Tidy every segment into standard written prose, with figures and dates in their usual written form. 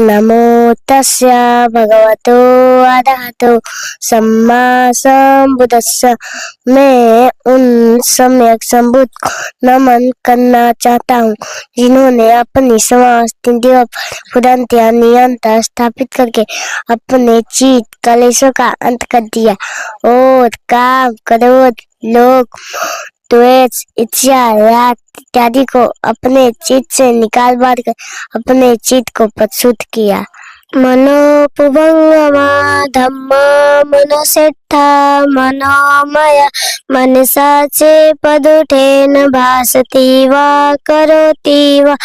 नमो तस्य भगवतो अरहतो सम्मा संबुद्धस्स। मैं उन सम्यक संबुद्ध को नमन करना चाहता हूँ जिन्होंने अपनी समस्त इंद्रियों पर उड़नत्या नियंत्रण स्थापित करके अपने चित्त कलेशों का अंत कर दिया और काम क्रोध लोभ द्वेष इच्छा राग इत्यादि को अपने चित्त से निकाल बाहर कर अपने चित्त को परिशुद्ध किया। मनोपुभंगमा धम्मा मनसेट्ठा मनोमय मनसा चे पदुठेन भासति वा करोति वा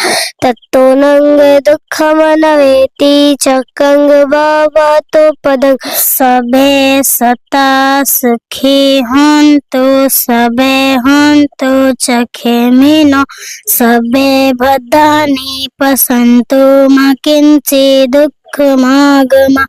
तत्तोऽनंग दुःखमनवेति चक्रंग भवतो पदं। सबे सता सुखी हन्तु सबे हन्तु चखेमिनो सबे भद्राणि पश्यन्तु मा किंचित् दुःखमागमा।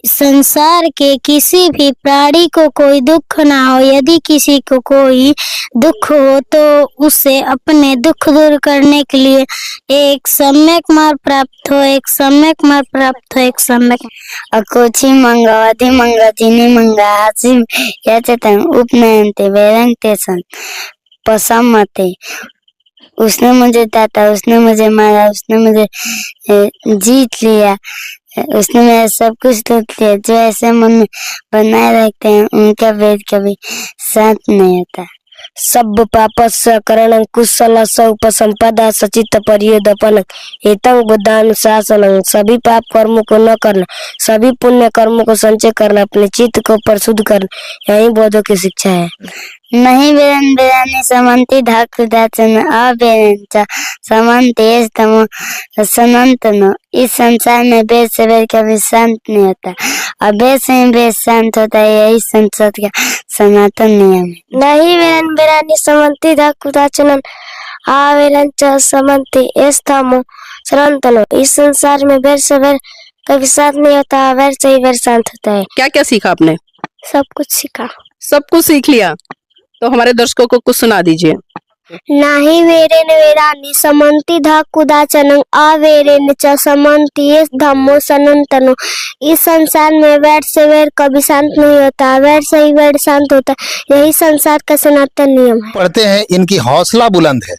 संसार के किसी भी प्राणी को कोई दुख ना हो। यदि किसी को कोई दुख हो तो उसे अपने दुख दूर करने के लिए एक सम्यक मार्ग प्राप्त हो, एक सम्यक मार्ग प्राप्त हो, एक सम्यक अकोची मंगवादी मंगतिनी मंगासी यचतं उपनयन्ते वेरंते सन पसमते। उसने मुझे दाता, उसने मुझे मारा, उसने मुझे जीत लिया, उसने मेरा सब कुछ लूट लिया। जो ऐसे मन में बनाए रखते हैं उनका वेद कभी शांत नहीं होता। सब पापस्य करणं कुशल उपसंपदा सचित परियोदपन एतं बुद्धानुशासनं। सभी पाप कर्मों को न करना, सभी पुण्य कर्मों को संचय करना, अपने चित्त को परिशुद्ध करना, यही बौद्धों की शिक्षा है। नहीं बेरन बेरानी समन्ति धाकुदाचन अबेरंचा समन्ति तमो सनंतनो। इस संसार में वेद से वेद कभी शांत नहीं होता, अवेद से ही वेद शांत होता है। यही संसार का सनातन नियम है। नहीं बेरन बेरानी समन्ति धाकुदाचन अबेरंचा समन्ति तमो सनंतनो। इस संसार में वेद से वेद कभी शांत नहीं होता, अवेद से ही वेद शांत होता है। क्या क्या सीखा आपने? सब कुछ सीखा। सब कुछ सीख लिया तो हमारे दर्शकों को कुछ सुना दीजिए। नाही वेरेन वेरानि समन्ति धाकुदाचनं अवेरेन च समन्ति धम्मो सनातनो। इस संसार में वैर से वैर कभी शांत नहीं होता, वैर से ही वैर शांत होता है। यही संसार का सनातन नियम है। पढ़ते हैं इनकी हौसला बुलंद है।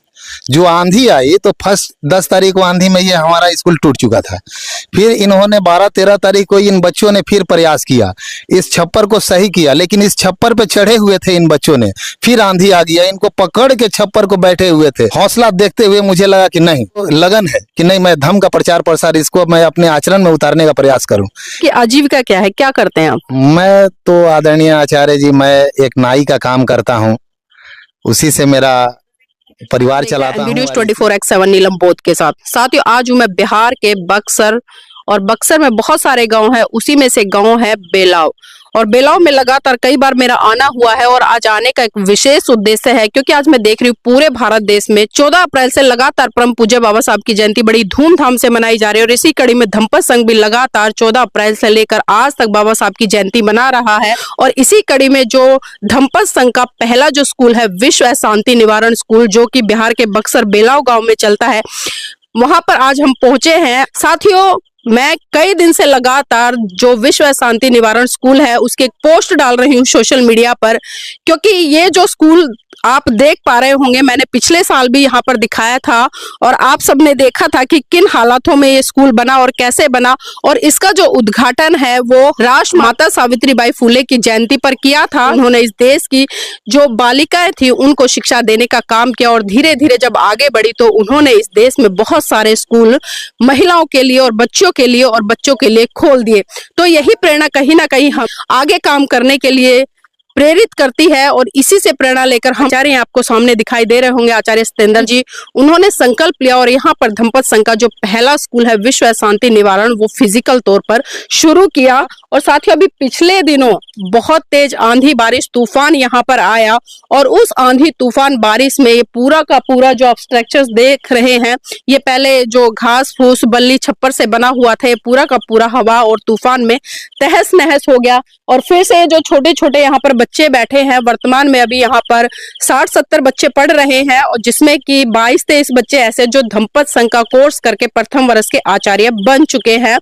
जो आंधी आई तो फर्स्ट 10 तारीख को आंधी में ये हमारा स्कूल टूट चुका था। फिर इन्होंने 12-13 तारीख को इन बच्चों ने फिर प्रयास किया, इस छप्पर को सही किया। लेकिन इस छप्पर पे चढ़े हुए थे इन बच्चों ने, फिर आंधी आ गया, इनको पकड़ के छप्पर को बैठे हुए थे। हौसला देखते हुए मुझे लगा कि नहीं, लगन है कि नहीं, मैं धम्म का प्रचार प्रसार इसको मैं अपने आचरण में उतारने का प्रयास करूं। कि आजीविका क्या है, क्या करते हैं आप? मैं तो आदरणीय आचार्य जी, मैं एक नाई का काम करता हूँ, उसी से मेरा परिवार चलाता हूँ। न्यूज़ 24x7 नीलम बौद्ध के साथ। साथियों, आज हूँ मैं बिहार के बक्सर, और बक्सर में बहुत सारे गांव हैं, उसी में से गांव है बेलाव। और बेलाव में लगातार कई बार मेरा आना हुआ है, और आज आने का एक विशेष उद्देश्य है क्योंकि आज मैं देख रही हूँ पूरे भारत देश में 14 अप्रैल से लगातार परम पूज्य बाबा साहब की जयंती बड़ी धूमधाम से मनाई जा रही है। और इसी कड़ी में धम्पत संघ भी लगातार 14 अप्रैल से लेकर आज तक बाबा साहब की जयंती मना रहा है। और इसी कड़ी में जो धम्पत संघ का पहला जो स्कूल है विश्व शांति निवारण स्कूल, जो कि बिहार के बक्सर बेलाव गाँव में चलता है, वहां पर आज हम पहुंचे हैं। साथियों, मैं कई दिन से लगातार जो विश्व शांति निवारण स्कूल है उसके एक पोस्ट डाल रही हूँ सोशल मीडिया पर, क्योंकि ये जो स्कूल आप देख पा रहे होंगे, मैंने पिछले साल भी यहाँ पर दिखाया था और आप सबने देखा था कि किन हालातों में ये स्कूल बना और कैसे बना। और इसका जो उद्घाटन है वो राष्ट्र माता सावित्रीबाई फुले की जयंती पर किया था। उन्होंने इस देश की जो बालिकाएं थी उनको शिक्षा देने का काम किया, और धीरे धीरे जब आगे बढ़ी तो उन्होंने इस देश में बहुत सारे स्कूल महिलाओं के लिए और बच्चों के लिए और बच्चों के लिए खोल दिए। तो यही प्रेरणा कहीं ना कहीं हम आगे काम करने के लिए प्रेरित करती है, और इसी से प्रेरणा लेकर हम आचार्य आपको सामने दिखाई दे रहे होंगे, आचार्य सत्येंद्र जी, उन्होंने संकल्प लिया और यहाँ पर धम्पत संघ का जो पहला स्कूल है विश्व शांति निवारण वो फिजिकल तौर पर शुरू किया। और साथियों, अभी पिछले दिनों बहुत तेज आंधी बारिश तूफान यहाँ पर आया, और उस आंधी तूफान बारिश में ये पूरा का पूरा जो आप स्ट्रक्चर्स देख रहे हैं, ये पहले जो घास फूस बल्ली छप्पर से बना हुआ था, ये पूरा का पूरा हवा और तूफान में तहस नहस हो गया। और फिर से जो छोटे छोटे यहाँ पर बच्चे बैठे हैं। वर्तमान में अभी यहाँ पर 60-70 बच्चे पढ़ रहे हैं और जिसमें कि 22-23 बच्चे ऐसे जो धम्पत संघ का कोर्स करके प्रथम वर्ष के आचार्य बन चुके हैं।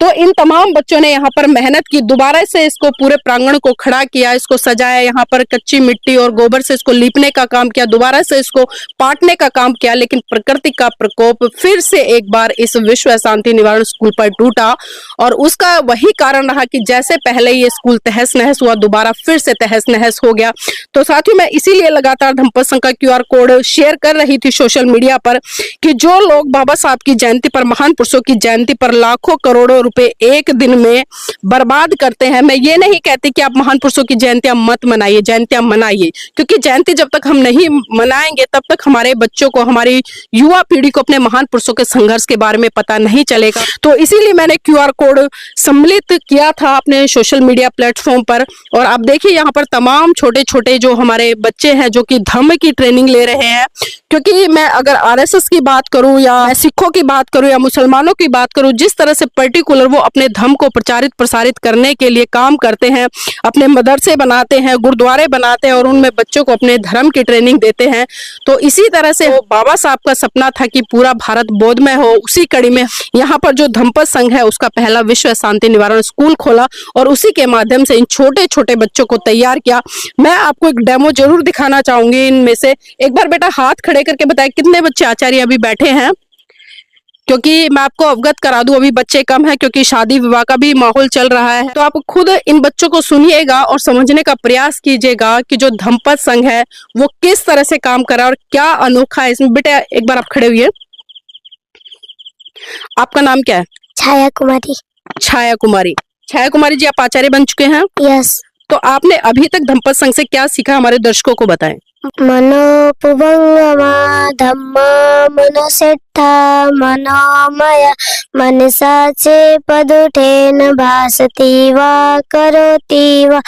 तो इन तमाम बच्चों ने यहाँ पर मेहनत की, दोबारा से इसको पूरे प्रांगण को खड़ा किया, इसको सजाया, यहाँ पर कच्ची मिट्टी और गोबर से इसको लीपने का काम किया, दोबारा से इसको पाटने का काम किया। लेकिन प्रकृति का प्रकोप फिर से एक बार इस विश्व शांति निवारण स्कूल पर टूटा और उसका वही कारण रहा कि जैसे पहले ये स्कूल तहस नहस हुआ, दोबारा फिर से तहस नहस हो गया। तो साथियों, मैं इसीलिए लगातार धम्पत संघ का QR कोड शेयर कर रही थी सोशल मीडिया पर कि जो लोग बाबा साहब की जयंती पर, महान पुरुषों की जयंती पर लाखों करोड़ों रुपए एक दिन में बर्बाद करते हैं। मैं ये नहीं कहती कि आप महान पुरुषों की जयंतियां मत मनाइए, जयंतियां मनाइए, क्योंकि जयंती जब तक हम नहीं मनाएंगे तब तक हमारे बच्चों को, हमारी युवा पीढ़ी को अपने महान पुरुषों के संघर्ष के बारे में पता नहीं चलेगा। तो इसीलिए मैंने QR कोड सम्मिलित किया था अपने सोशल मीडिया प्लेटफॉर्म पर। और आप देखिए यहाँ पर तमाम छोटे छोटे जो हमारे बच्चे हैं जो कि धम्म की ट्रेनिंग ले रहे हैं। क्योंकि मैं अगर RSS की बात करूं या सिखों की बात करूं या मुसलमानों की बात करूं, जिस तरह से पर्टिकुलर वो अपने धर्म को प्रचारित प्रसारित करने के लिए काम करते हैं, अपने मदरसे बनाते हैं, गुरुद्वारे बनाते हैं और उनमें बच्चों को अपने धर्म की ट्रेनिंग देते हैं। तो इसी तरह से बाबा साहब का सपना था कि पूरा भारत बौद्धमय हो। उसी कड़ी में यहाँ पर जो धम्पत संघ है उसका पहला विश्व शांति निवारण स्कूल खोला और उसी के माध्यम से इन छोटे छोटे बच्चों को तैयार किया। मैं आपको एक डेमो जरूर दिखाना चाहूंगी इनमें से। एक बार बेटा हाथ खड़े करके बताए कितने बच्चे आचार्य अभी बैठे हैं, क्योंकि मैं आपको अवगत करा दूं अभी बच्चे कम है क्योंकि शादी विवाह का भी माहौल चल रहा है। तो आप खुद इन बच्चों को सुनिएगा और समझने का प्रयास कीजिएगा कि जो धम्पत संघ है वो किस तरह से काम कर रहा है और क्या अनोखा है इसमें। बेटा एक बार आप खड़े हुए, आपका नाम क्या है? छाया कुमारी। छाया कुमारी। छाया कुमारी जी, आप आचार्य बन चुके हैं। यस। तो आपने अभी तक धम्पत संघ से क्या सीखा, हमारे दर्शकों को बताएं। मनोपुभंगमा धम्मा मनसेट्ठा मनोमय मनसा चे पदुठेन भासति वा करोति वा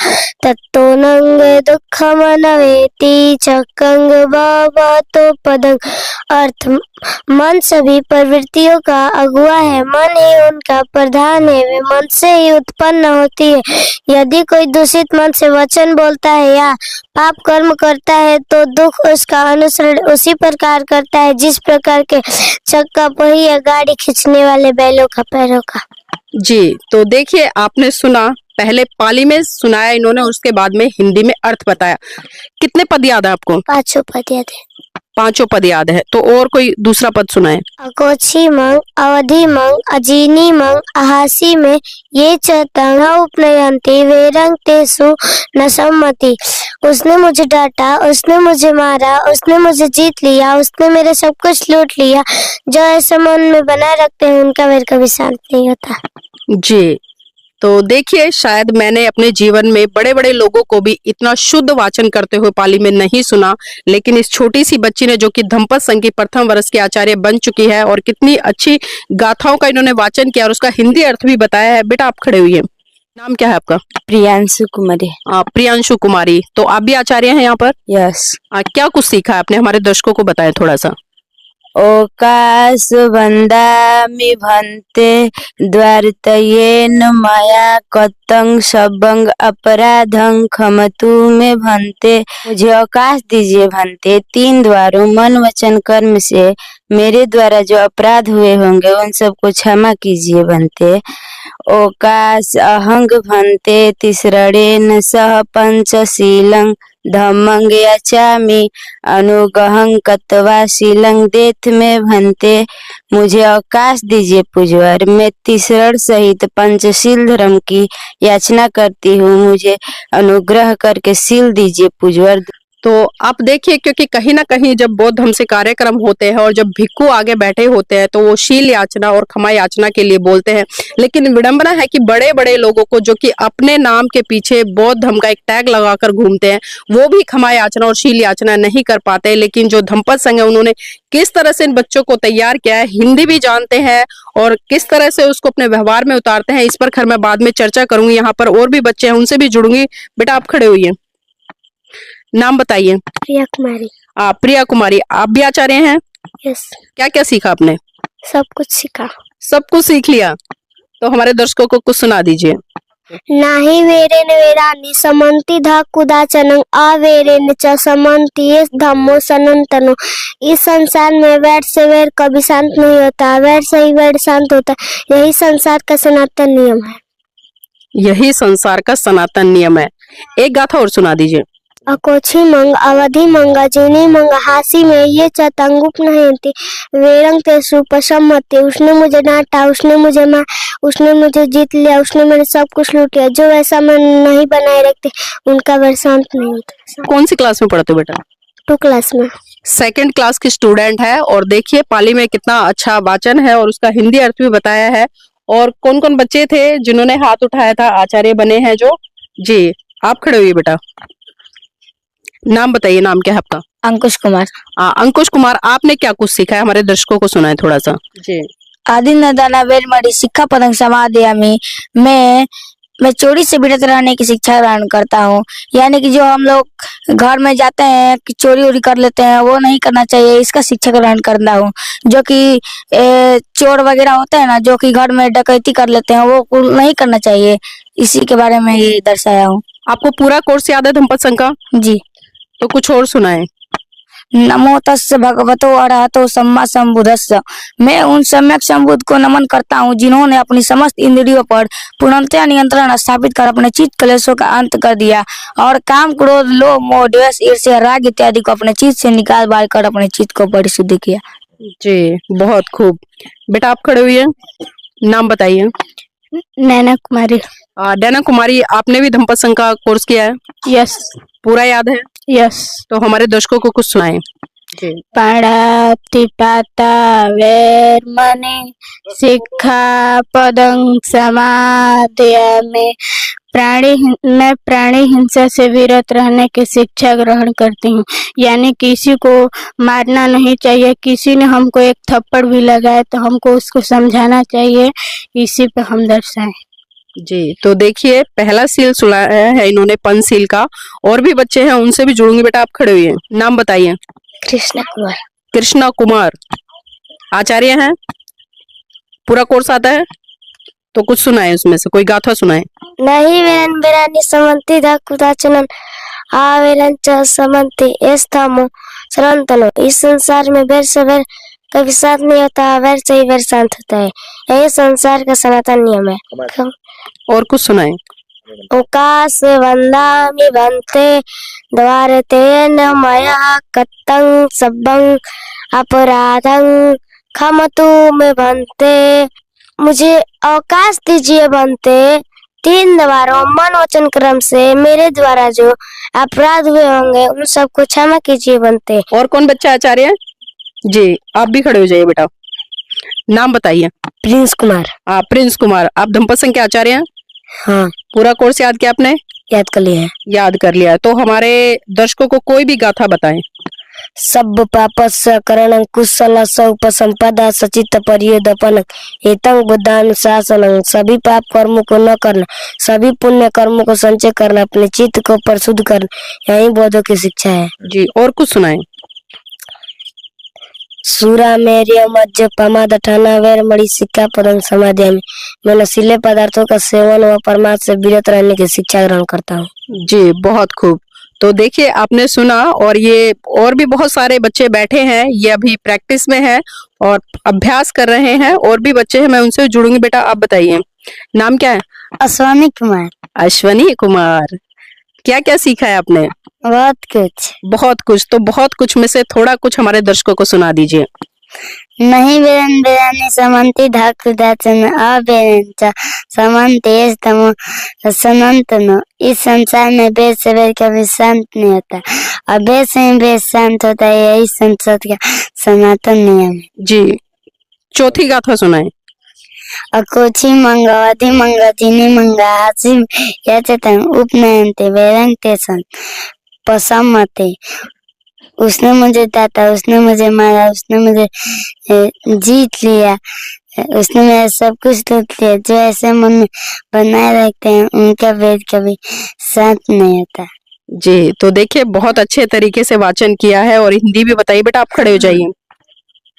तत्तोनंग दुःखमनवेति चक्कंग भवतो पदंग। अर्थ, मन सभी प्रवृत्तियों का अगुआ है, मन ही उनका प्रधान है, वे मन से ही उत्पन्न होती है। यदि कोई दूषित मन से वचन बोलता है या पाप कर्म करता है तो दुख उसका अनुसरण उसी प्रकार करता है जिस प्रकार के चक्का पहिया गाड़ी खींचने वाले बैलों का पैरों का। जी, तो देखिए आपने सुना, पहले पाली में सुनाया इन्होंने, उसके बाद में हिंदी में अर्थ बताया। कितने पद याद है आपको? 5 पद याद है। 5 पद याद है। तो और कोई दूसरा पद सुनाए। अकोछी मंग, अवधि मंग, अजीनी मंग, अहासी में ये चतंग उपनयंती वेरंग तेसु न सम्मति। उसने मुझे डांटा, उसने मुझे मारा, उसने मुझे जीत लिया, उसने मेरे सब कुछ लूट लिया। जो ऐसे मन में बना रखते हैं उनका वैर कभी शांत नहीं होता। जी, तो देखिए शायद मैंने अपने जीवन में बड़े बड़े लोगों को भी इतना शुद्ध वाचन करते हुए पाली में नहीं सुना, लेकिन इस छोटी सी बच्ची ने जो कि धम्पत संघ की प्रथम वर्ष की आचार्य बन चुकी है और कितनी अच्छी गाथाओं का इन्होंने वाचन किया और उसका हिंदी अर्थ भी बताया है। बेटा आप खड़े हुए, नाम क्या है आपका? प्रियांशु कुमारी। प्रियांशु कुमारी। तो आप भी आचार्य हैं यहाँ पर? यस। क्या कुछ सीखा है आपने, हमारे दर्शकों को बताएं थोड़ा सा। ओकाश वंदामि भन्ते द्वारतयेन मया कतंग सबंग अपराधं क्षमतु मे भन्ते। मुझे अवकाश दीजिए भन्ते, 3 द्वारों मन वचन कर्म से मेरे द्वारा जो अपराध हुए होंगे उन सबको क्षमा कीजिए भन्ते। ओकाश अहंग भन्ते तिसरणेन सह पंचशीलं धम्मंग याचामि अनुगहं कत्वा शीलं देथ में भन्ते। मुझे अवकाश दीजिए पूज्यवर, मैं तीसरण सहित पंचशील धर्म की याचना करती हूँ, मुझे अनुग्रह करके शील दीजिए पूज्यवर। तो आप देखिए, क्योंकि कहीं ना कहीं जब बौद्ध धर्म से कार्यक्रम होते हैं और जब भिक्खु आगे बैठे होते हैं तो वो शील याचना और क्षमा याचना के लिए बोलते हैं, लेकिन विडंबना है कि बड़े बड़े लोगों को जो कि अपने नाम के पीछे बौद्ध धर्म का एक टैग लगाकर घूमते हैं वो भी क्षमा याचना और शील याचना नहीं कर पाते। लेकिन जो धम्पत संघ है उन्होंने किस तरह से इन बच्चों को तैयार किया है, हिंदी भी जानते हैं और किस तरह से उसको अपने व्यवहार में उतारते हैं, इस पर खैर मैं बाद में चर्चा करूंगी। यहाँ पर और भी बच्चे हैं उनसे भी जुड़ूंगी। बेटा आप खड़े हुई, नाम बताइए। प्रिया कुमारी। प्रिया कुमारी, आप भी आचार्य हैं? यस। क्या क्या सीखा आपने? सब कुछ सीखा। सब कुछ सीख लिया। तो हमारे दर्शकों को कुछ सुना दीजिए। नाही वेरेन वेरानि समन्ति धा कुदाचनं अवेरेन च समन्ति ये धम्मो सनातनो। इस संसार में वैर से वैर कभी शांत नहीं होता, वैर से ही वैर शांत होता। यही संसार का सनातन नियम है। यही संसार का सनातन नियम है। एक गाथा और सुना दीजिए। अकोछी मंग अवधि मंगा जिनी मंग हासी में ये चतंगुप नहेंती वेरंग ते सुपसम्मति। उसने मुझे डांटा, उसने मुझे मार, उसने मुझे जीत लिया, उसने मेरे सब कुछ लूट लिया। जो ऐसा मन नहीं बनाए रखते उनका वैर शांत नहीं होता। कौन सी क्लास में पढ़ते हो बेटा? 2 क्लास में। 2nd क्लास की स्टूडेंट है और देखिए पाली में कितना अच्छा वाचन है और उसका हिंदी अर्थ भी बताया है। और कौन कौन बच्चे थे जिन्होंने हाथ उठाया था, आचार्य बने हैं जो? जी आप खड़े हुए बेटा, नाम बताइए, नाम क्या है आपका? अंकुश कुमार। अंकुश कुमार, आपने क्या कुछ सीखा है हमारे दर्शकों को सुनाए थोड़ा सा। जी। आदि नदाना वेलमणि शिक्षा पदं समादयामि। मैं चोरी से विरत रहने की शिक्षा ग्रहण करता हूँ। यानी कि जो हम लोग घर में जाते हैं कि चोरी उरी कर लेते हैं, वो नहीं करना चाहिए, इसका शिक्षा ग्रहण करता हूँ। जो कि चोर वगैरह होते हैं ना, जो कि घर में डकैती कर लेते हैं, वो नहीं करना चाहिए। इसी के बारे में ये दर्शाया हूँ। आपको पूरा कोर्स याद है धम्पद संघ का? जी। तो कुछ और सुनाए। नमो तस्य भगवतो अरहतो सम्मा संबुद्धस्स। मैं उन सम्यक संबुद्ध को नमन करता हूँ जिन्होंने अपनी समस्त इंद्रियों पर पूर्णतया नियंत्रण स्थापित कर अपने चित्त क्लेशों का अंत कर दिया और काम, क्रोध, लोभ, मोह, द्वेष, ईर्ष्या, राग इत्यादि को अपने चित्त से निकाल बाहर कर अपने चित्त को परिशुद्ध किया। जी बहुत खूब। बेटा आप खड़े हुए, नाम बताइए। नैना कुमारी। नैना कुमारी, आपने भी धम्पद संघ का कोर्स किया है? यस। पूरा याद है? यस। तो हमारे दर्शकों को कुछ सुनाएं। पाणातिपाता वेरमणि शिक्षा पदं समादयामि। मैं प्राणी हिंसा से विरत रहने की शिक्षा ग्रहण करती हूँ। यानी किसी को मारना नहीं चाहिए। किसी ने हमको एक थप्पड़ भी लगाए तो हमको उसको समझाना चाहिए। इसी पे हम दर्शाएं। जी तो देखिए पहला सील सुनाया है इन्होंने पंचशील का, और भी बच्चे हैं उनसे भी जुड़ूंगी। बेटा आप खड़े हुए, नाम बताइए। कृष्णा कुमार। कृष्णा कुमार आचार्य हैं, पूरा कोर्स आता है, तो कुछ सुनाए उसमें से, कोई गाथा सुनाए। नहीं वेरन वेरानि समन्ति धा कुदाचनं अवेरन च समन्ति ये धम्मो सनातनो। इस संसार में वैर से वैर कभी शांत नहीं होता, वैर से ही वैर शांत होता है। यही संसार का सनातन नियम है। और कुछ सुनाए। उकास वंदामि भन्ते द्वारतेन मया कत्तं सब्बं अपराधं क्षमतु मे भन्ते। मुझे अवकाश दीजिए बनते। 3 द्वारों मन वचन क्रम से मेरे द्वारा जो अपराध हुए होंगे उन सबको क्षमा कीजिए बनते। और कौन बच्चा आचार्य? जी आप भी खड़े हो जाइए बेटा, नाम बताइए। प्रिंस कुमार। प्रिंस कुमार, आप धम्पद संघ के आचार्य हैं? हाँ। पूरा कोर्स याद किया आपने? याद कर लिया है। याद कर लिया है। तो हमारे दर्शकों को कोई भी गाथा बताएं। सब पापस्य करणं कुशलस्य उपसंपदा सचित परियोदपनं एतं बुद्धानुशासनं। सभी पाप कर्मों को न करना, सभी पुण्य कर्मों को संचय करना, अपने चित्त को परिशुद्ध करना, यही बौद्धों की शिक्षा है। जी और कुछ सुनाएं। सूरा मेरिय मज्ज पमाद ठाना वेरमणि शिक्षा पदं समादयामि। मैं नशीले पदार्थों का सेवन व परमार्थ से विरत रहने की शिक्षा ग्रहण करता हूँ। जी बहुत खूब। तो देखिए आपने सुना, और ये और भी बहुत सारे बच्चे बैठे हैं, ये अभी प्रैक्टिस में है और अभ्यास कर रहे हैं, और भी बच्चे हैं, मैं उनसे जुड़ूंगी। बेटा आप बताइए, नाम क्या है? अश्वनी कुमार। अश्वनी कुमार, क्या क्या सीखा है आपने? बहुत कुछ। बहुत कुछ। तो बहुत कुछ में से थोड़ा कुछ हमारे दर्शकों को सुना दीजिए। नहीं वेरन वेरानि समन्ति धा कुदाचन अवेरन च समन्ति ये धम्मो सनातनो। इस संसार में वैर से वैर कभी शांत नहीं होता और वैर से ही वैर शांत होता है। यही संसार का सनातन नियम है। जी चौथी गाथा सुनाए। अकोची मंगवादी मंगतिनी मंगा हासी यचतं उपनयन्ते वेरंते सन पसम्मते। उसने मुझे डांटा, उसने मुझे मारा, उसने मुझे जीत लिया, उसने मेरा सब कुछ लूट लिया। जो ऐसे मन में बनाए रखते हैं उनका वेद कभी शांत नहीं होता। जी तो देखिए बहुत अच्छे तरीके से वाचन किया है, और हिंदी भी बताइए। बेटा आप खड़े हो जाइए,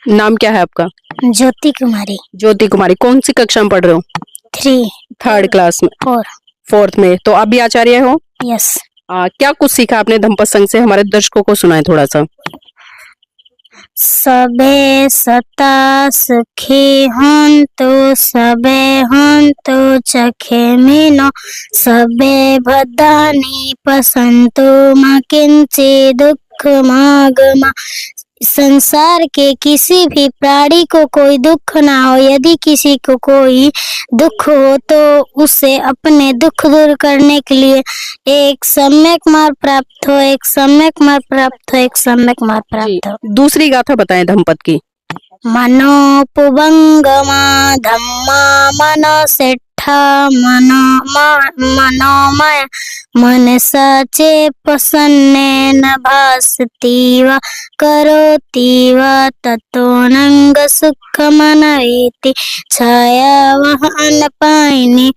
नाम क्या है आपका? ज्योति कुमारी। ज्योति कुमारी, कौन सी कक्षा में पढ़ रहे हो? 3 3rd क्लास में। 4th में। तो आप भी आचार्य हो? यस। क्या कुछ सीखा आपने धम्पत संघ से, हमारे दर्शकों को सुनाए थोड़ा सा। सबे सता सुखी हन्तु सबे हन्तु चखे मीनो सबे भद्राणि पश्यन्तु मा किंचित् दुःखमागमा। संसार के किसी भी प्राणी को कोई दुख ना हो। यदि किसी को कोई दुख हो तो उसे अपने दुख दूर करने के लिए एक सम्यक मार्ग प्राप्त हो, एक सम्यक मार्ग प्राप्त हो, एक सम्यक मार्ग प्राप्त हो। दूसरी गाथा बताएं धम्पत की। मनोपुबंगमा धम्मा मनोसेट्ठा मनोमय मनसा चे प्रसन्नेन भासति वा करोति वा ततोऽनंग सुखमनयति छायावह अनपायिनी।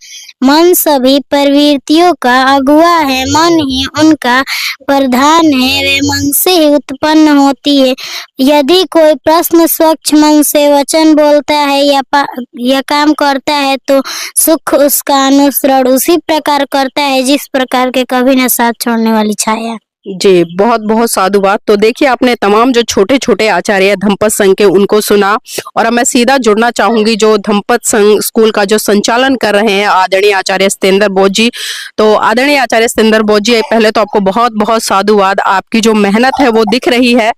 मन सभी प्रवृत्तियों का अगुआ है, मन ही उनका प्रधान है, वे मन से ही उत्पन्न होती है। यदि कोई प्रश्न स्वच्छ मन से वचन बोलता है या काम करता है तो सुख उसका अनुसरण उसी प्रकार करता है जिस प्रकार के कभी न साथ छोड़ने वाली छाया। जी, बहुत बहुत साधुवाद। तो देखिए, आपने तमाम जो छोटे छोटे आचार्य धम्पत संघ के उनको सुना, और अब मैं सीधा जुड़ना चाहूंगी जो धम्पत संघ स्कूल का जो संचालन कर रहे हैं आदरणीय आचार्य सत्येंद्र बोस जी। तो आदरणीय आचार्य सत्येंद्र बोस जी, पहले तो आपको बहुत बहुत साधुवाद, आपकी जो मेहनत है वो दिख रही है।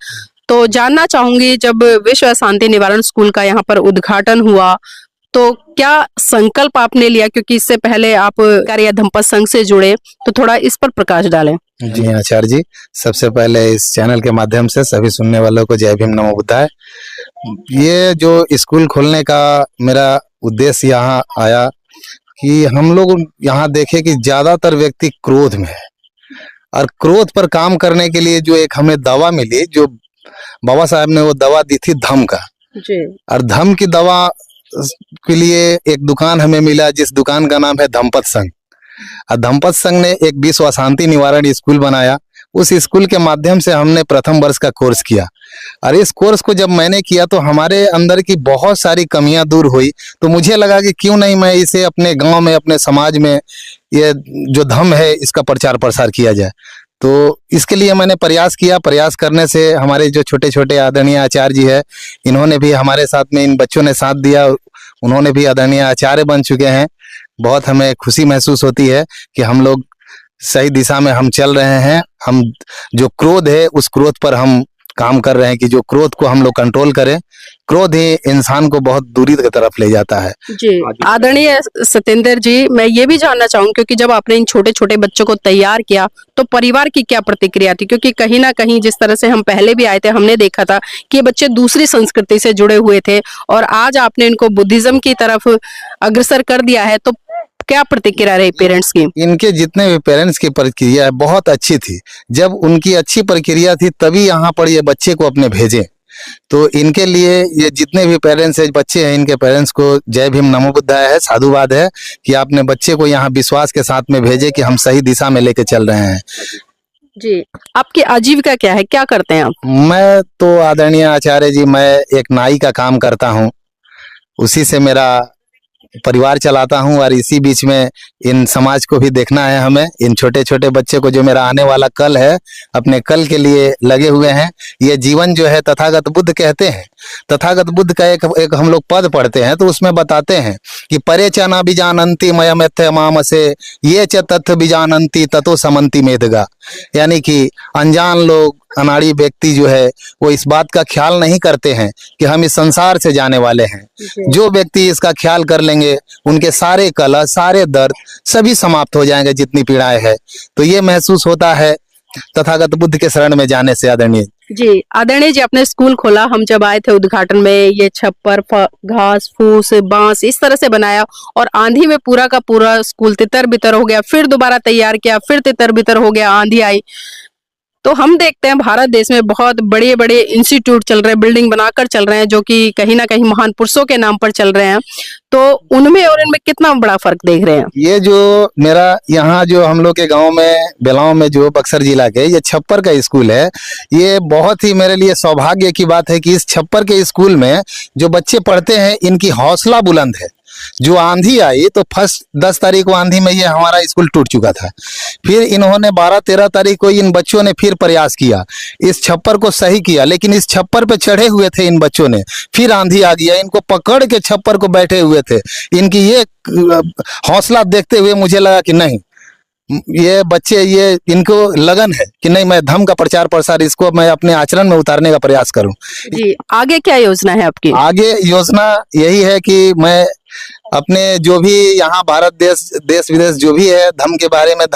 तो जानना चाहूंगी, जब विश्व शांति निवारण स्कूल का यहाँ पर उद्घाटन हुआ तो क्या संकल्प आपने लिया, क्योंकि इससे पहले आप कार्य धम्पत संघ से जुड़े, तो थोड़ा इस पर प्रकाश डालें। जी आचार्य जी, सबसे पहले इस चैनल के माध्यम से सभी सुनने वालों को जय भीम नमो बुद्धाय। ये जो स्कूल खोलने का मेरा उद्देश्य यहाँ आया कि हम लोग यहाँ देखे कि ज्यादातर व्यक्ति क्रोध में है, और क्रोध पर काम करने के लिए जो एक हमें दवा मिली, जो बाबा साहब ने वो दवा दी थी धम का जी। और धम की दवा के लिए एक दुकान हमें मिला जिस दुकान का नाम है धम्पत संघ। और धम्पत संघ ने एक विश्व शांति निवारण स्कूल बनाया। उस स्कूल के माध्यम से हमने प्रथम वर्ष का कोर्स किया, और इस कोर्स को जब मैंने किया तो हमारे अंदर की बहुत सारी कमियां दूर हुई। तो मुझे लगा कि क्यों नहीं मैं इसे अपने गांव में, अपने समाज में ये जो धम है इसका प्रचार प्रसार किया जाए। तो इसके लिए मैंने प्रयास किया। प्रयास करने से हमारे जो छोटे छोटे आदरणीय आचार्य जी है, इन्होंने भी हमारे साथ में, इन बच्चों ने साथ दिया, उन्होंने भी आदरणीय आचार्य बन चुके हैं। बहुत हमें खुशी महसूस होती है कि हम लोग सही दिशा में हम चल रहे हैं। हम जो क्रोध है उस क्रोध पर हम काम कर रहे हैं कि जो क्रोध को हम लोग कंट्रोल करें। क्रोध ही इंसान को बहुत दूरी की तरफ ले जाता है। जी आदरणीय सत्येंद्र जी, मैं ये भी जानना चाहूंगी, क्योंकि जब आपने इन छोटे छोटे बच्चों को तैयार किया तो परिवार की क्या प्रतिक्रिया थी? क्योंकि कहीं ना कहीं जिस तरह से हम पहले भी आए थे, हमने देखा था कि ये बच्चे दूसरी संस्कृति से जुड़े हुए थे, और आज आपने इनको बुद्धिज्म की तरफ अग्रसर कर दिया है। तो क्या प्रतिक्रिया रही पेरेंट्स की? इनके जितने भी पेरेंट्स की प्रतिक्रिया है बहुत अच्छी थी। जब उनकी अच्छी प्रक्रिया थी तभी यहाँ पर ये बच्चे को अपने भेजे। तो इनके लिए ये जितने भी पेरेंट्स है, बच्चे हैं, इनके पेरेंट्स को जय भीम नमो बुद्धाय है, साधुवाद है कि आपने बच्चे को यहाँ विश्वास के साथ में भेजे कि हम सही दिशा में लेके चल रहे हैं। जी, आपकी आजीविका क्या है, क्या करते हैं आप? मैं तो आदरणीय आचार्य जी, मैं एक नाई का काम करता हूँ, उसी से मेरा परिवार चलाता हूँ। और इसी बीच में इन समाज को भी देखना है हमें, इन छोटे छोटे बच्चे को, जो मेरा आने वाला कल है, अपने कल के लिए लगे हुए हैं। ये जीवन जो है तथागत बुद्ध कहते हैं, तथागत बुद्ध का एक हम लोग पद पढ़ते हैं तो उसमें बताते हैं कि परे च न बीजानंती मयमथ्य माम से ये च तथ्य बीजानंती ततो समंती मेदगा। यानी कि अनजान लोग, अनाड़ी व्यक्ति जो है वो इस बात का ख्याल नहीं करते हैं कि हम इस संसार से जाने वाले हैं। जो व्यक्ति इसका ख्याल कर लेंगे उनके सारे कलह, सारे दर्द सभी समाप्त हो जाएंगे, जितनी पीड़ाएं है। तो ये महसूस होता है तथागत बुद्ध के शरण में जाने से। आदरणीय जी, आदरणीय जी, अपने स्कूल खोला, हम जब आए थे उद्घाटन में, ये छप्पर, घास फूस, बांस इस तरह से बनाया, और आंधी में पूरा का पूरा स्कूल तितर बितर हो गया। फिर दोबारा तैयार किया, फिर तितर बितर हो गया, आंधी आई। तो हम देखते हैं भारत देश में बहुत बड़े बड़े इंस्टीट्यूट चल रहे हैं, बिल्डिंग बनाकर चल रहे हैं, जो कि कहीं ना कहीं महान पुरुषों के नाम पर चल रहे हैं। तो उनमें और इनमें कितना बड़ा फर्क देख रहे हैं? ये जो मेरा यहाँ जो हम लोग के गांव में, बेलाव में, जो बक्सर जिला के ये छप्पर का स्कूल है, ये बहुत ही मेरे लिए सौभाग्य की बात है कि इस छप्पर के स्कूल में जो बच्चे पढ़ते हैं इनकी हौसला बुलंद है। जो आंधी आई तो फर्स्ट 10 तारीख को आंधी में ये हमारा स्कूल टूट चुका था। फिर इन्होंने 12-13 तारीख को इन बच्चों ने फिर प्रयास किया, इस छप्पर को सही किया, लेकिन इस छप्पर पे चढ़े हुए थे इन बच्चों ने, फिर आंधी आ गया, इनको पकड़ के छप्पर को बैठे हुए थे। इनकी ये हौसला देखते हुए मुझे लगा कि नहीं, ये बच्चे, ये इनको लगन है कि नहीं, मैं धम्म का प्रचार प्रसार इसको मैं अपने आचरण में उतारने का प्रयास करूं। जी, आगे क्या योजना है आपकी? आगे योजना यही है कि मैं अपने जो भी यहाँ भारत देश विदेश जो भी है धम्म के बारे में,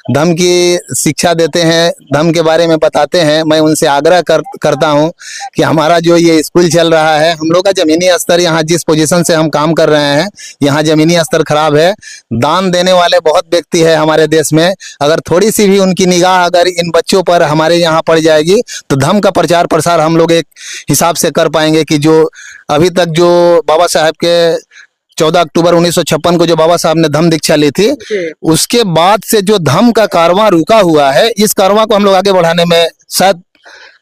धम्म की शिक्षा देते हैं, धम्म के बारे में बताते हैं, मैं उनसे आग्रह करता हूँ कि हमारा जो ये स्कूल चल रहा है, हम लोग का जमीनी स्तर, यहाँ जिस पोजीशन से हम काम कर रहे हैं, यहाँ जमीनी स्तर खराब है। दान देने वाले बहुत व्यक्ति है हमारे देश में, अगर थोड़ी सी भी उनकी निगाह अगर इन बच्चों पर हमारे यहाँ पड़ जाएगी तो धम्म का प्रचार प्रसार हम लोग एक हिसाब से कर पाएंगे कि जो अभी तक जो बाबा साहब के 14 अक्टूबर 1956 को जो बाबा साहब ने धम्म दीक्षा ली थी, उसके बाद से जो धम्म का कारवां रुका हुआ है, इस कारवां को हम लोग आगे बढ़ाने में शायद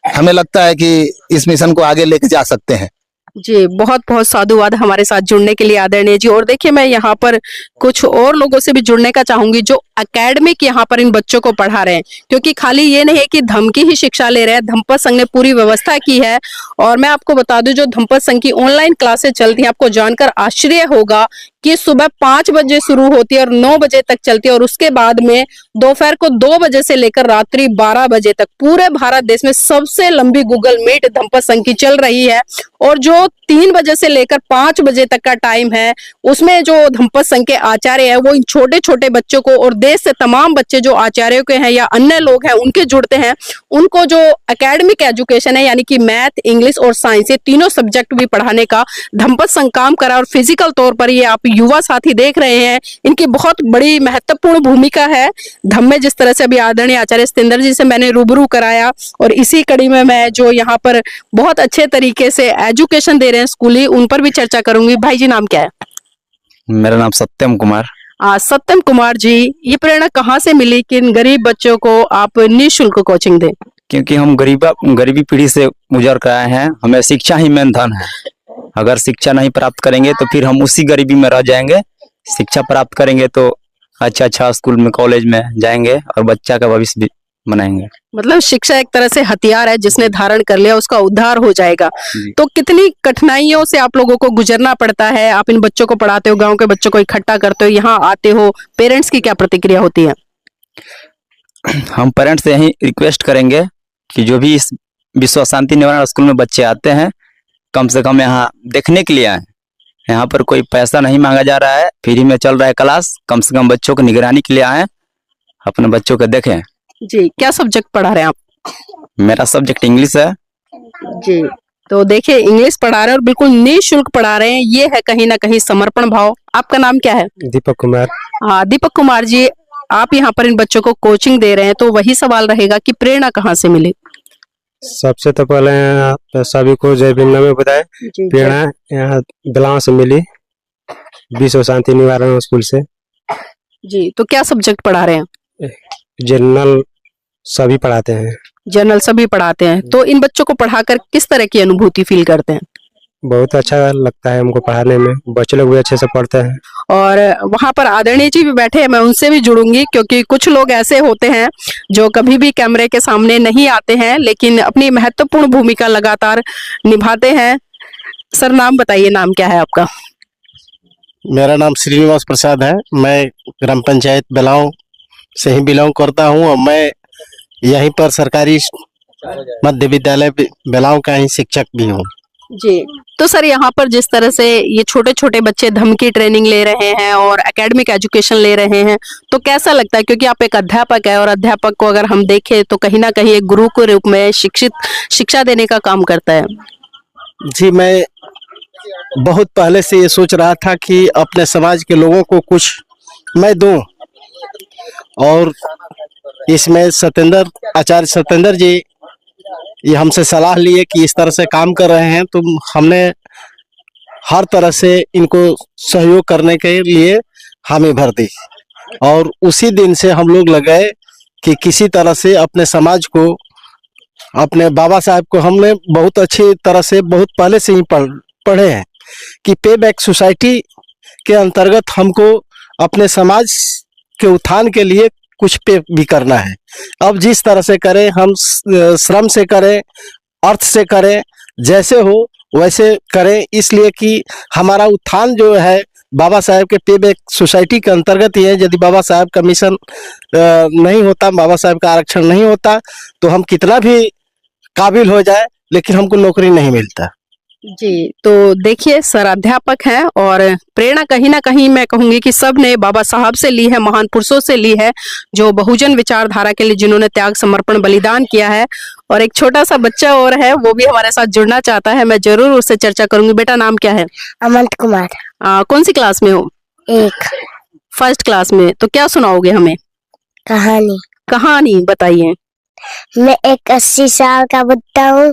हमें लगता है कि इस मिशन को आगे लेके जा सकते हैं। जी, बहुत बहुत साधुवाद हमारे साथ जुड़ने के लिए आदरणीय जी। और देखिए, मैं यहाँ पर कुछ और लोगों से भी जुड़ने का चाहूंगी जो एकेडमिक यहाँ पर इन बच्चों को पढ़ा रहे हैं, क्योंकि खाली ये नहीं है कि धम्म की ही शिक्षा ले रहे हैं, धम्मपद संघ ने पूरी व्यवस्था की है। और मैं आपको बता दूं, जो धम्मपद संघ की ऑनलाइन क्लासेस चलती हैं, आपको जानकर आश्चर्य होगा कि सुबह 5 बजे शुरू होती है और 9 बजे तक चलती है, और उसके बाद में दोपहर को 2 बजे से लेकर रात्रि 12 बजे तक पूरे भारत देश में सबसे लंबी गूगल मीट धम्मपद संघ की चल रही है। और जो 3 बजे से लेकर 5 बजे तक का टाइम है, उसमें जो धम्मपद संघ के आचार्य है वो इन छोटे छोटे बच्चों को, और देश से तमाम बच्चे जो आचार्यों के हैं या अन्य लोग हैं उनके जुड़ते हैं, उनको जो एकेडमिक एजुकेशन है, यानी कि मैथ, इंग्लिश और साइंस, ये तीनों सब्जेक्ट भी पढ़ाने का धम्मपद संघ काम करा। और फिजिकल तौर पर ये आप युवा साथी देख रहे हैं, इनकी बहुत बड़ी महत्वपूर्ण भूमिका है धम्म में। जिस तरह से अभी आदरणीय आचार्य सतेंद्र जी से मैंने रूबरू कराया, और इसी कड़ी में मैं जो यहाँ पर बहुत अच्छे तरीके से एजुकेशन दे रहे हैं स्कूली, उन पर भी चर्चा करूंगी। भाई जी, नाम क्या है? मेरा नाम सत्यम कुमार। सत्यम कुमार जी, ये प्रेरणा कहाँ से मिली कि इन गरीब बच्चों को आप निःशुल्क कोचिंग दें? क्योंकि हम गरीबी पीढ़ी से गुजर कर आए हैं, हमें शिक्षा ही मेन धन है। अगर शिक्षा नहीं प्राप्त करेंगे तो फिर हम उसी गरीबी में रह जाएंगे। शिक्षा प्राप्त करेंगे तो अच्छा स्कूल में, कॉलेज में जाएंगे और बच्चा का भविष्य भी बनाएंगे। मतलब शिक्षा एक तरह से हथियार है, जिसने धारण कर लिया उसका उद्धार हो जाएगा। तो कितनी कठिनाइयों से आप लोगों को गुजरना पड़ता है? आप इन बच्चों को पढ़ाते हो, गांव के बच्चों को इकट्ठा करते हो, यहाँ आते हो, पेरेंट्स की क्या प्रतिक्रिया होती है? हम पेरेंट्स से यही रिक्वेस्ट करेंगे कि जो भी इस विश्व शांति निवारण स्कूल में बच्चे आते हैं, कम से कम यहाँ देखने के लिए आए। यहाँ पर कोई पैसा नहीं मांगा जा रहा है, फ्री में चल रहा है क्लास। कम से कम बच्चों को निगरानी के लिए आए, अपने बच्चों को देखें। जी, क्या सब्जेक्ट पढ़ा रहे हैं आप? मेरा सब्जेक्ट इंग्लिश है। जी, तो देखिए, इंग्लिश पढ़ा रहे हैं और बिल्कुल निःशुल्क पढ़ा रहे हैं, ये है कहीं ना कहीं समर्पण भाव। आपका नाम क्या है? दीपक कुमार। हाँ, दीपक कुमार जी, आप यहाँ पर इन बच्चों को कोचिंग दे रहे हैं, तो वही सवाल रहेगा कि प्रेरणा कहाँ से मिली? सबसे तो पहले सभी को जय भीम में बताए। प्रेरणा यहाँ बिलाव से मिली, विश्व शांति निवारण स्कूल से। जी, तो क्या सब्जेक्ट पढ़ा रहे हैं? जनरल सभी पढ़ाते हैं। जनरल सभी पढ़ाते हैं। तो इन बच्चों को पढ़ाकर किस तरह की अनुभूति फील करते हैं? बहुत अच्छा लगता है हमको पढ़ाने में, बच्चे लोग भी अच्छे से पढ़ते हैं। और वहाँ पर आदरणीय जी भी बैठे हैं, मैं उनसे भी जुड़ूंगी, क्योंकि कुछ लोग ऐसे होते हैं जो कभी भी कैमरे के सामने नहीं आते हैं, लेकिन अपनी महत्वपूर्ण भूमिका लगातार निभाते हैं। सर, नाम बताइए, नाम क्या है आपका? मेरा नाम श्रीनिवास प्रसाद है। मैं ग्राम पंचायत बेलाव से ही बिलोंग करता हूँ, और मैं यहीं पर सरकारी मध्य विद्यालय बेलाव का ही शिक्षक भी हूँ। जी, तो सर, यहाँ पर जिस तरह से ये छोटे छोटे बच्चे धम्म की ट्रेनिंग ले रहे हैं और एकेडमिक एजुकेशन ले रहे हैं, तो कैसा लगता है? क्योंकि आप एक अध्यापक है, और अध्यापक को अगर हम देखें तो कहीं ना कहीं एक गुरु के रूप में शिक्षा देने का काम करता है। जी, मैं बहुत पहले से ये सोच रहा था कि अपने समाज के लोगों को कुछ मैं दूं, और इसमें आचार्य सतेंद्र जी ये हमसे सलाह लिए कि इस तरह से काम कर रहे हैं, तो हमने हर तरह से इनको सहयोग करने के लिए हामी भर दी। और उसी दिन से हम लोग लगे कि किसी तरह से अपने समाज को, अपने बाबा साहब को हमने बहुत अच्छी तरह से बहुत पहले से ही पढ़े हैं कि पे बैक सोसाइटी के अंतर्गत हमको अपने समाज के उत्थान के लिए कुछ पे भी करना है। अब जिस तरह से करें, हम श्रम से करें, अर्थ से करें, जैसे हो वैसे करें, इसलिए कि हमारा उत्थान जो है बाबा साहेब के पे बैक सोसाइटी के अंतर्गत ही है। यदि बाबा साहेब का मिशन नहीं होता, बाबा साहेब का आरक्षण नहीं होता, तो हम कितना भी काबिल हो जाए लेकिन हमको नौकरी नहीं मिलता। जी, तो देखिए सर अध्यापक हैं और प्रेरणा कहीं ना कहीं मैं कहूंगी कि सब ने बाबा साहब से ली है, महान पुरुषों से ली है, जो बहुजन विचारधारा के लिए जिन्होंने त्याग समर्पण बलिदान किया है। और एक छोटा सा बच्चा और है, वो भी हमारे साथ जुड़ना चाहता है, मैं जरूर उससे चर्चा करूंगी। बेटा नाम क्या है? अमंत कुमार। कौन सी क्लास में हो? 1 फर्स्ट क्लास में। तो क्या सुनाओगे हमें? कहानी। कहानी बताइए। मैं एक 80 साल का बुड्ढा हूँ,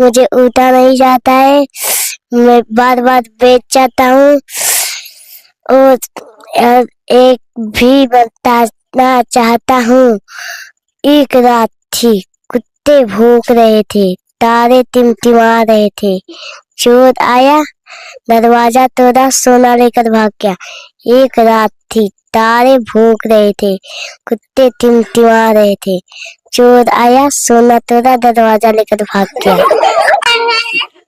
मुझे उठा नहीं जाता है, मैं बार बार बैठ जाता हूँ और एक भी बताना चाहता हूँ। एक रात थी, कुत्ते भौंक रहे थे, तारे टिमटिमा रहे थे, चोर आया, दरवाजा तोड़ा, सोना लेकर भाग गया। एक रात थी, तारे भौंक रहे थे, कुत्ते टिमटिमा रहे थे, चोर आया, सोना तोड़ा, दरवाजा लेकर भाग गया।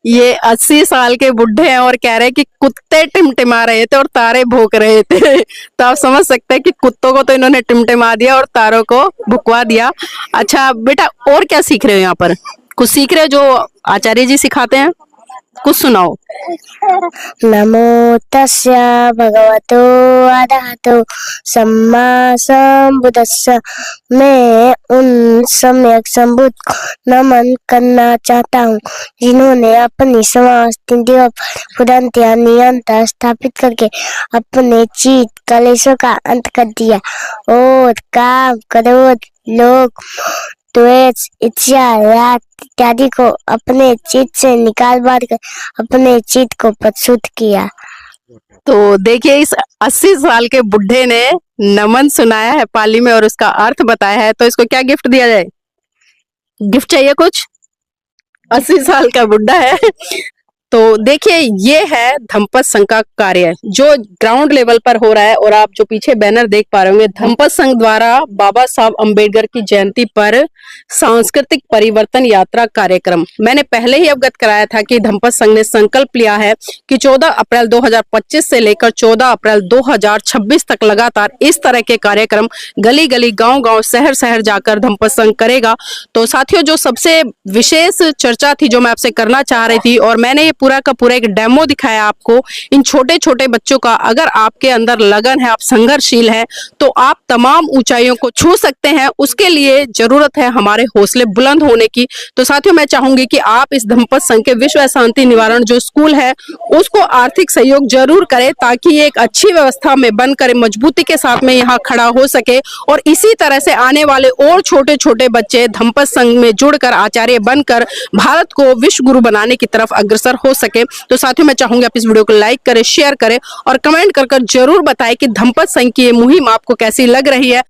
ये 80 साल के बुढ़े हैं और कह रहे हैं कि कुत्ते टिमटिमा रहे थे और तारे भौंक रहे थे। तो आप समझ सकते हैं कि कुत्तों को तो इन्होंने टिमटिमा दिया और तारों को भुकवा दिया। अच्छा बेटा, और क्या सीख रहे हो यहाँ पर? कुछ सीख रहे हो जो आचार्य जी सिखाते हैं? कुछ सुनाओ। नमो तस्य भगवतो अरहतो सम्मा संबुद्धस्स। मैं उन सम्यक संबुद्ध को नमन करना चाहता हूँ जिन्होंने अपनी समस्त इंद्रियों पर तुरंत या नियंत्रण स्थापित करके अपने चित्त कलेशों का अंत कर दिया और काम, क्रोध, लोभ, द्वेष, इच्छा, राग इत्यादि को अपने चित्त से निकाल बार कर अपने चित्त को परिशुद्ध किया। तो देखिए इस 80 साल के बुढ़े ने नमन सुनाया है पाली में और उसका अर्थ बताया है। तो इसको क्या गिफ्ट दिया जाए? गिफ्ट चाहिए कुछ? 80 साल का बुढ़ा है। तो देखिए ये है धम्पत संघ का कार्य जो ग्राउंड लेवल पर हो रहा है। और आप जो पीछे बैनर देख पा रहे होंगे, धम्पत संघ द्वारा बाबा साहब अम्बेडकर की जयंती पर सांस्कृतिक परिवर्तन यात्रा कार्यक्रम। मैंने पहले ही अवगत कराया था कि धम्पत संघ ने संकल्प लिया है कि 14 अप्रैल 2025 से लेकर 14 अप्रैल 2026 तक लगातार इस तरह के कार्यक्रम गली गली, गांव गांव, शहर शहर जाकर धम्पत संघ करेगा। तो साथियों, जो सबसे विशेष चर्चा थी जो मैं आपसे करना चाह रही थी, और मैंने ये पूरा का पूरा एक डेमो दिखाया आपको इन छोटे छोटे बच्चों का। अगर आपके अंदर लगन है, आप संघर्षशील हैं, तो आप तमाम ऊंचाइयों को छू सकते हैं। उसके लिए जरूरत है हमारे हौसले बुलंद होने की। तो साथियों, मैं चाहूंगी कि आप इस धम्पत संघ के विश्व शांति निवारण जो स्कूल है उसको आर्थिक सहयोग जरूर करें, ताकि ये एक अच्छी व्यवस्था में बनकर मजबूती के साथ में यहाँ खड़ा हो सके। और इसी तरह से आने वाले और छोटे छोटे बच्चे धम्पत संघ में जुड़कर आचार्य बनकर भारत को विश्व गुरु बनाने की तरफ अग्रसर हो सके। तो साथियों, मैं चाहूंगी आप इस वीडियो को लाइक करें, शेयर करें और कमेंट कर जरूर बताएं कि धम्पत संघ की ये मुहिम आपको कैसी लग रही है।